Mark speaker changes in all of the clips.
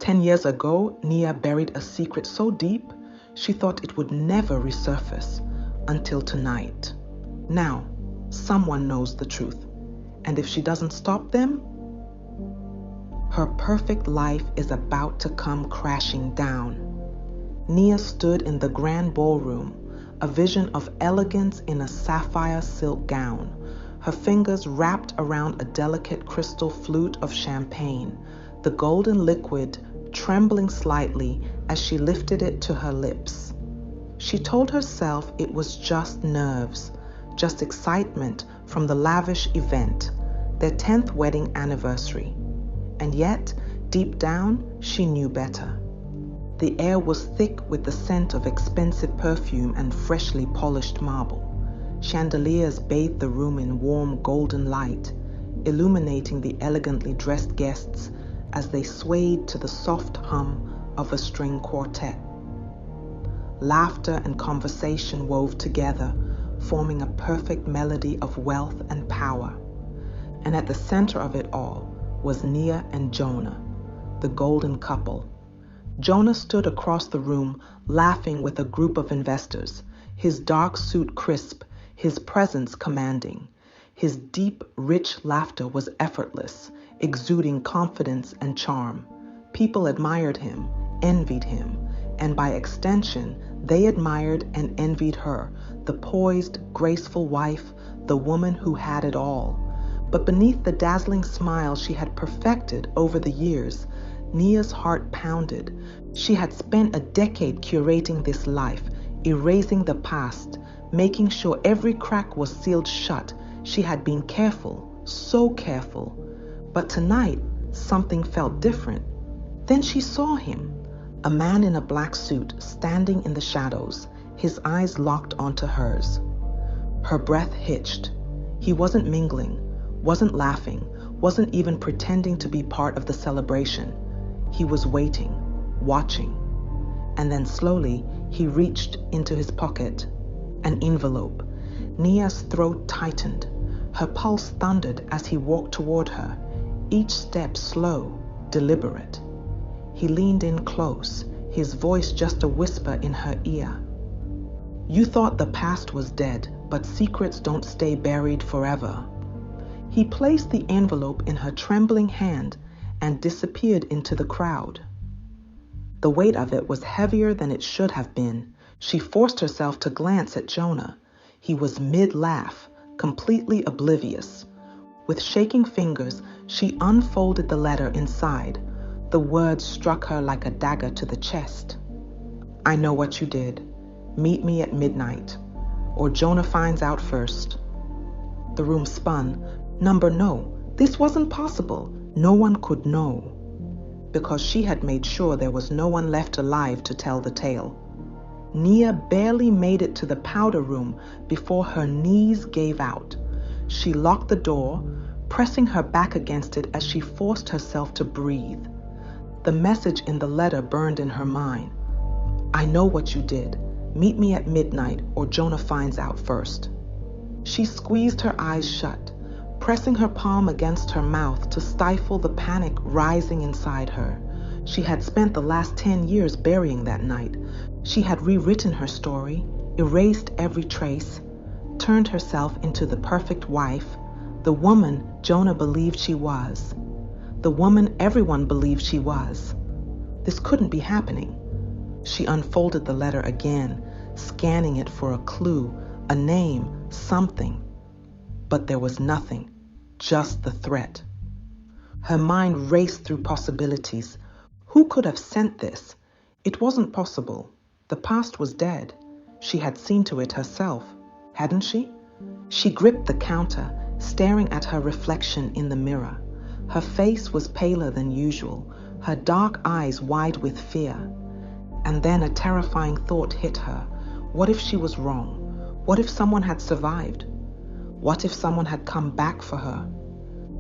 Speaker 1: 10 years ago, Nia buried a secret so deep, she thought it would never resurface until tonight. Now, someone knows the truth. And if she doesn't stop them, her perfect life is about to come crashing down. Nia stood in the grand ballroom, a vision of elegance in a sapphire silk gown, her fingers wrapped around a delicate crystal flute of champagne, the golden liquid trembling slightly as she lifted it to her lips. She told herself it was just nerves, just excitement from the lavish event, their 10th wedding anniversary. And yet, deep down, she knew better. The air was thick with the scent of expensive perfume and freshly polished marble. Chandeliers bathed the room in warm golden light, illuminating the elegantly dressed guests as they swayed to the soft hum of a string quartet. Laughter and conversation wove together, forming a perfect melody of wealth and power. And at the center of it all was Nia and Jonah, the golden couple. Jonah stood across the room, laughing with a group of investors, his dark suit crisp, his presence commanding. His deep, rich laughter was effortless, exuding confidence and charm. People admired him, envied him, and by extension, they admired and envied her, the poised, graceful wife, the woman who had it all. But beneath the dazzling smile she had perfected over the years, Nia's heart pounded. She had spent a decade curating this life, erasing the past, making sure every crack was sealed shut. She had been careful, so careful. But tonight, something felt different. Then she saw him, a man in a black suit standing in the shadows, his eyes locked onto hers. Her breath hitched. He wasn't mingling, wasn't laughing, wasn't even pretending to be part of the celebration. He was waiting, watching. And then slowly, he reached into his pocket. An envelope. Nia's throat tightened. Her pulse thundered as he walked toward her, each step slow, deliberate. He leaned in close, his voice just a whisper in her ear. You thought the past was dead, but secrets don't stay buried forever. He placed the envelope in her trembling hand and disappeared into the crowd. The weight of it was heavier than it should have been. She forced herself to glance at Jonah. He was mid-laugh, completely oblivious. With shaking fingers, she unfolded the letter inside. The words struck her like a dagger to the chest. I know what you did. Meet me at midnight, or Jonah finds out first. The room spun. Number no, this wasn't possible. No one could know. Because she had made sure there was no one left alive to tell the tale. Nia barely made it to the powder room before her knees gave out. She locked the door, pressing her back against it as she forced herself to breathe. The message in the letter burned in her mind. I know what you did. Meet me at midnight or Jonah finds out first. She squeezed her eyes shut, pressing her palm against her mouth to stifle the panic rising inside her. She had spent the last 10 years burying that night. She had rewritten her story, erased every trace, turned herself into the perfect wife, the woman Jonah believed she was, the woman everyone believed she was. This couldn't be happening. She unfolded the letter again, scanning it for a clue, a name, something. But there was nothing, just the threat. Her mind raced through possibilities. Who could have sent this? It wasn't possible. The past was dead. She had seen to it herself, hadn't she? She gripped the counter, staring at her reflection in the mirror. Her face was paler than usual, her dark eyes wide with fear. And then a terrifying thought hit her. What if she was wrong? What if someone had survived? What if someone had come back for her?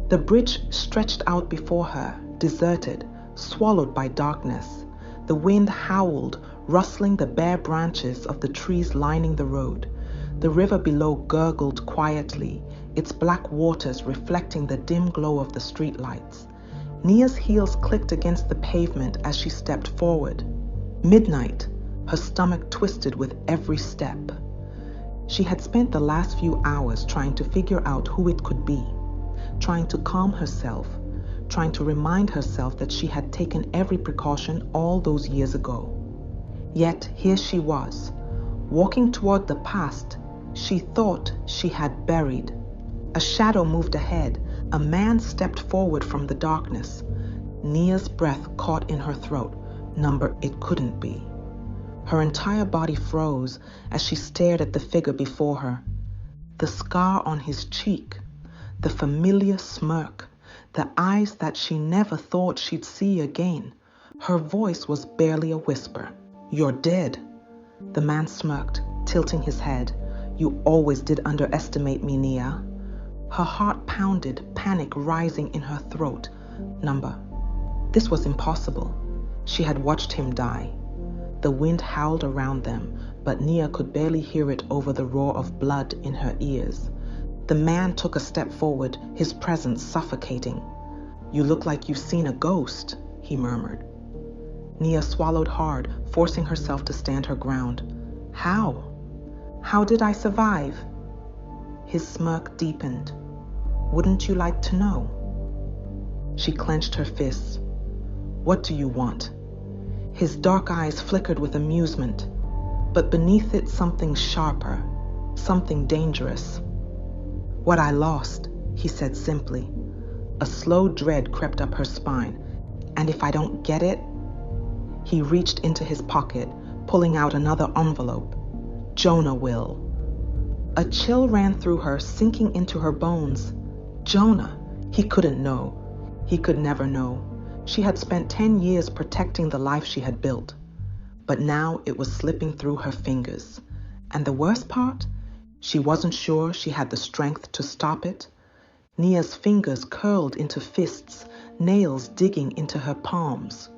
Speaker 1: The bridge stretched out before her, deserted, swallowed by darkness. The wind howled, rustling the bare branches of the trees lining the road. The river below gurgled quietly, its black waters reflecting the dim glow of the streetlights. Nia's heels clicked against the pavement as she stepped forward. Midnight, her stomach twisted with every step. She had spent the last few hours trying to figure out who it could be, trying to calm herself, trying to remind herself that she had taken every precaution all those years ago. Yet here she was, walking toward the past she thought she had buried. A shadow moved ahead. A man stepped forward from the darkness. Nia's breath caught in her throat. Number it couldn't be. Her entire body froze as she stared at the figure before her. The scar on his cheek, the familiar smirk, the eyes that she never thought she'd see again. Her voice was barely a whisper. "You're dead." The man smirked, tilting his head. "You always did underestimate me, Nia." Her heart pounded, panic rising in her throat. Number. This was impossible. She had watched him die. The wind howled around them, but Nia could barely hear it over the roar of blood in her ears. The man took a step forward, his presence suffocating. "You look like you've seen a ghost," he murmured. Nia swallowed hard, forcing herself to stand her ground. "How? How did I survive?" His smirk deepened. "Wouldn't you like to know?" She clenched her fists. "What do you want?" His dark eyes flickered with amusement, but beneath it something sharper, something dangerous. "What I lost," he said simply. A slow dread crept up her spine. "And if I don't get it?" He reached into his pocket, pulling out another envelope. "Jonah will." A chill ran through her, sinking into her bones. Jonah! He couldn't know. He could never know. She had spent 10 years protecting the life she had built. But now it was slipping through her fingers. And the worst part? She wasn't sure she had the strength to stop it. Nia's fingers curled into fists, nails digging into her palms.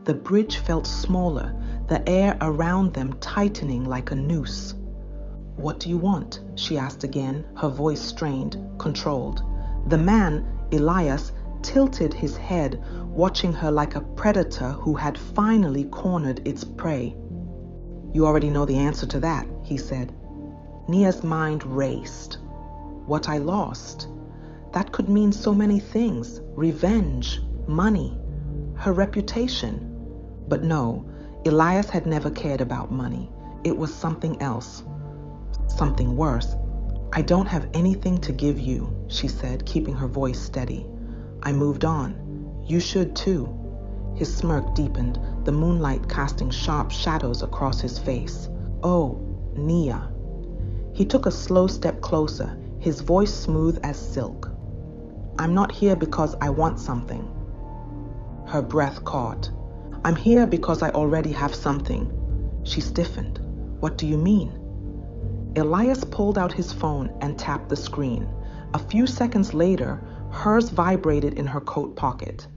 Speaker 1: The bridge felt smaller, the air around them tightening like a noose. "What do you want?" she asked again, her voice strained, controlled. The man, Elias, tilted his head, watching her like a predator who had finally cornered its prey. "You already know the answer to that," he said. Nia's mind raced. What I lost? That could mean so many things. Revenge, money, her reputation. But no, Elias had never cared about money. It was something else. Something worse. "I don't have anything to give you," she said, keeping her voice steady. "I moved on. You should too." His smirk deepened, the moonlight casting sharp shadows across his face. "Oh, Nia." He took a slow step closer, his voice smooth as silk. "I'm not here because I want something." Her breath caught. "I'm here because I already have something." She stiffened. "What do you mean?" Elias pulled out his phone and tapped the screen. A few seconds later, hers vibrated in her coat pocket.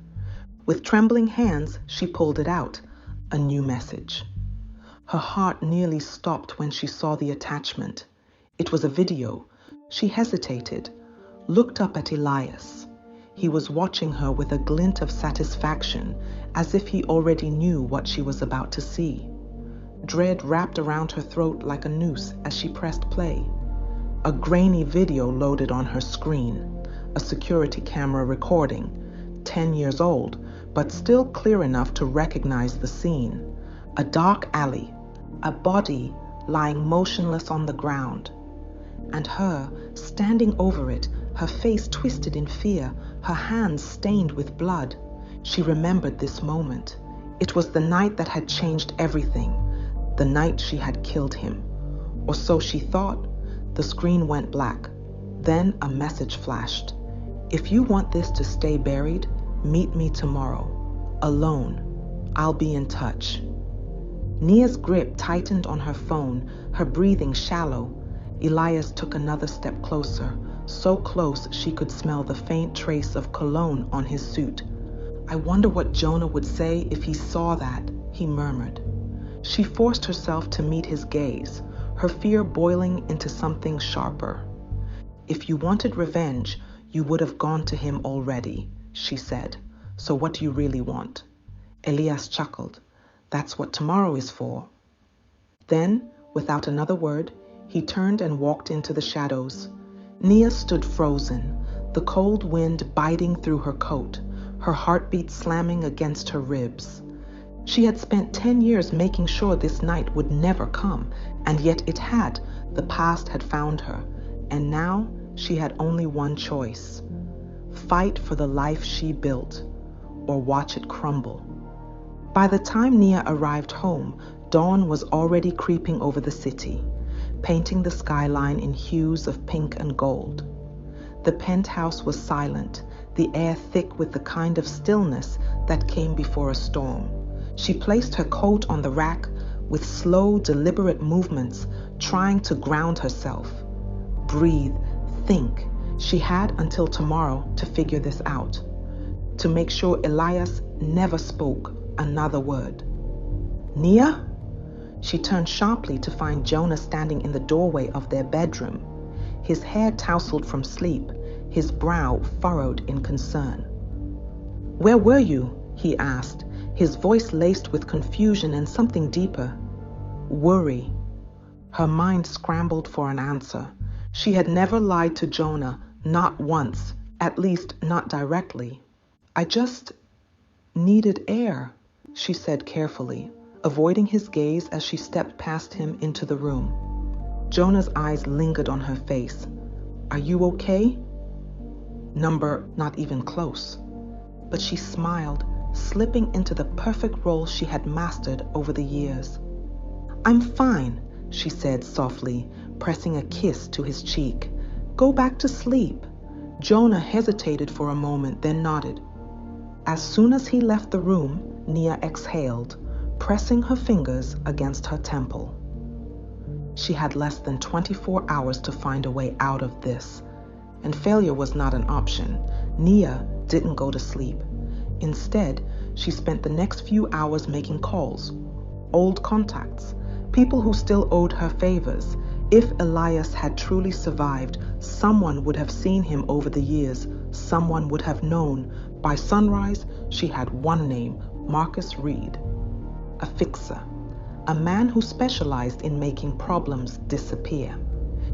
Speaker 1: With trembling hands, she pulled it out. A new message. Her heart nearly stopped when she saw the attachment. It was a video. She hesitated, looked up at Elias. He was watching her with a glint of satisfaction, as if he already knew what she was about to see. Dread wrapped around her throat like a noose as she pressed play. A grainy video loaded on her screen, a security camera recording, 10 years old, but still clear enough to recognize the scene. A dark alley, a body lying motionless on the ground, and her standing over it, her face twisted in fear, her hands stained with blood. She remembered this moment. It was the night that had changed everything, the night she had killed him. Or so she thought. The screen went black. Then a message flashed. "If you want this to stay buried, meet me tomorrow. Alone. I'll be in touch." Nia's grip tightened on her phone, her breathing shallow. Elias took another step closer, so close she could smell the faint trace of cologne on his suit. "I wonder what Jonah would say if he saw that," he murmured. She forced herself to meet his gaze, her fear boiling into something sharper. "If you wanted revenge, you would have gone to him already," she said, So what do you really want? Elias chuckled. That's what tomorrow is for. Then, without another word, he turned and walked into the shadows. Nia stood frozen, the cold wind biting through her coat, her heartbeat slamming against her ribs. She had spent 10 years making sure this night would never come, and yet it had. The past had found her, and now she had only one choice: fight for the life she built, or watch it crumble. By the time Nia arrived home, dawn was already creeping over the city, painting the skyline in hues of pink and gold. The penthouse was silent, the air thick with the kind of stillness that came before a storm. She placed her coat on the rack with slow, deliberate movements, trying to ground herself. Breathe, think. She had until tomorrow to figure this out, to make sure Elias never spoke another word. Nia? She turned sharply to find Jonah standing in the doorway of their bedroom, his hair tousled from sleep, his brow furrowed in concern. "Where were you?" he asked, his voice laced with confusion and something deeper. Worry. Her mind scrambled for an answer. She had never lied to Jonah, not once, at least not directly. "I just needed air," she said carefully, avoiding his gaze as she stepped past him into the room. Jonah's eyes lingered on her face. "Are you okay?" Number not even close. But she smiled, slipping into the perfect role she had mastered over the years. "I'm fine," she said softly, pressing a kiss to his cheek. "Go back to sleep." Jonah hesitated for a moment, then nodded. As soon as he left the room, Nia exhaled, pressing her fingers against her temple. She had less than 24 hours to find a way out of this, and failure was not an option. Nia didn't go to sleep. Instead, she spent the next few hours making calls, old contacts, people who still owed her favors. If Elias had truly survived, someone would have seen him over the years. Someone would have known. By sunrise, she had one name: Marcus Reed. A fixer. A man who specialized in making problems disappear.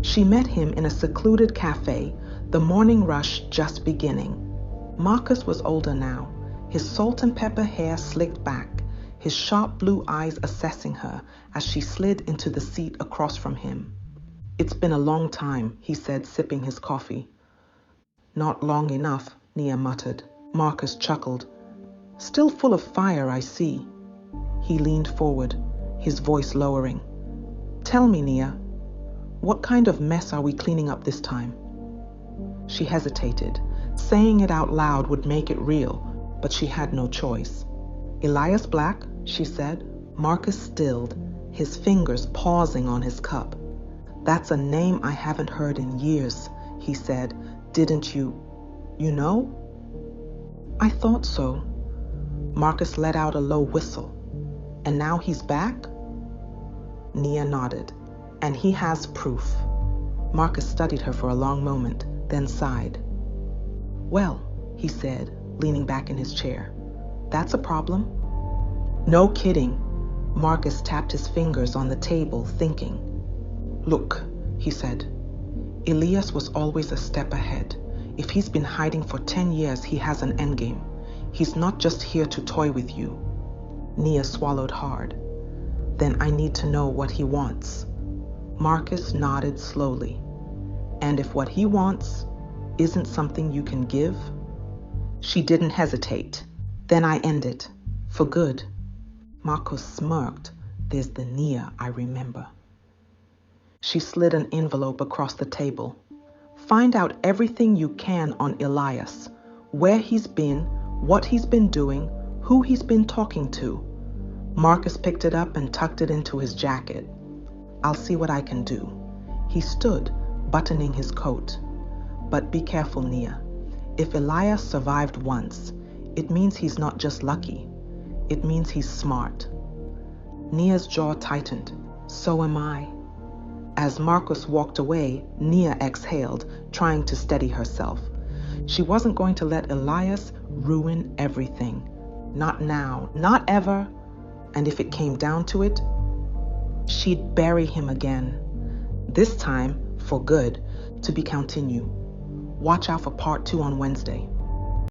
Speaker 1: She met him in a secluded cafe, the morning rush just beginning. Marcus was older now, his salt and pepper hair slicked back, his sharp blue eyes assessing her as she slid into the seat across from him. "It's been a long time," he said, sipping his coffee. "Not long enough," Nia muttered. Marcus chuckled. "Still full of fire, I see." He leaned forward, his voice lowering. "Tell me, Nia, what kind of mess are we cleaning up this time?" She hesitated. Saying it out loud would make it real, but she had no choice. "Elias Black," she said. Marcus stilled, his fingers pausing on his cup. "That's a name I haven't heard in years," he said. "Didn't you know?" "I thought so." Marcus let out a low whistle. "And now he's back?" Nia nodded. "And he has proof." Marcus studied her for a long moment, then sighed. "Well," he said, leaning back in his chair, "that's a problem." "No kidding." Marcus tapped his fingers on the table, thinking. "Look," he said, "Elias was always a step ahead. If he's been hiding for 10 years, he has an endgame. He's not just here to toy with you." Nia swallowed hard. "Then I need to know what he wants." Marcus nodded slowly. "And if what he wants isn't something you can give?" She didn't hesitate. "Then I end it. For good." Marcus smirked. "There's the Nia I remember." She slid an envelope across the table. "Find out everything you can on Elias. Where he's been, what he's been doing, who he's been talking to." Marcus picked it up and tucked it into his jacket. "I'll see what I can do." He stood, buttoning his coat. "But be careful, Nia. If Elias survived once, it means he's not just lucky. It means he's smart." Nia's jaw tightened. "So am I." As Marcus walked away, Nia exhaled, trying to steady herself. She wasn't going to let Elias ruin everything. Not now, not ever. And if it came down to it, she'd bury him again. This time, for good, to be continued. Watch out for part 2 on Wednesday.